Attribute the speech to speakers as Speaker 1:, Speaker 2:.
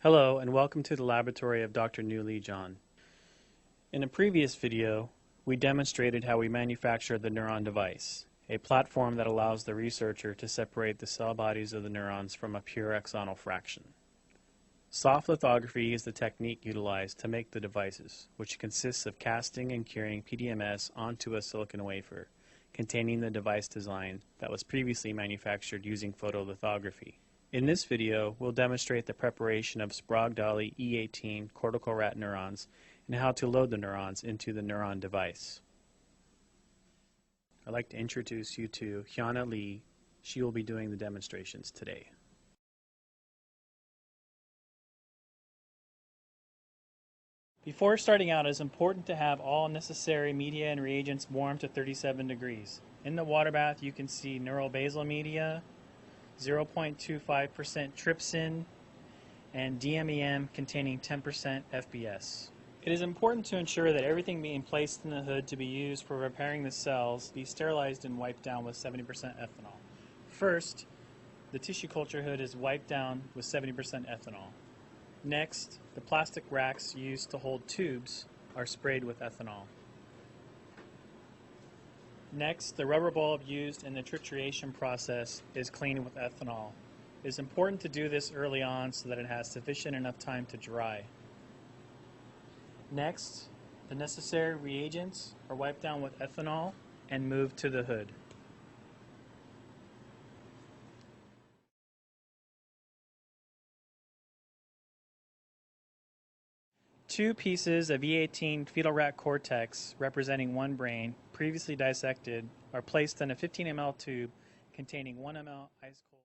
Speaker 1: Hello and welcome to the laboratory of Dr. Newly Jeon. In a previous video, we demonstrated how we manufacture the neuron device, a platform that allows the researcher to separate the cell bodies of the neurons from a pure axonal fraction. Soft lithography is the technique utilized to make the devices, which consists of casting and curing PDMS onto a silicon wafer containing the device design that was previously manufactured using photolithography. In this video, we'll demonstrate the preparation of Sprague-Dawley E18 Cortical Rat Neurons and how to load the neurons into the neuron device. I'd like to introduce you to Hyuna Lee. She will be doing the demonstrations today. Before starting out, it is important to have all necessary media and reagents warm to 37 degrees. In the water bath, you can see neural basal media, 0.25% trypsin, and DMEM containing 10% FBS. It is important to ensure that everything being placed in the hood to be used for repairing the cells be sterilized and wiped down with 70% ethanol. First, the tissue culture hood is wiped down with 70% ethanol. Next, the plastic racks used to hold tubes are sprayed with ethanol. Next, the rubber bulb used in the trituration process is cleaned with ethanol. It is important to do this early on so that it has sufficient enough time to dry. Next, the necessary reagents are wiped down with ethanol and moved to the hood. Two pieces of E18 fetal rat cortex representing one brain, previously dissected, are placed in a 15 ml tube containing 1 ml ice cold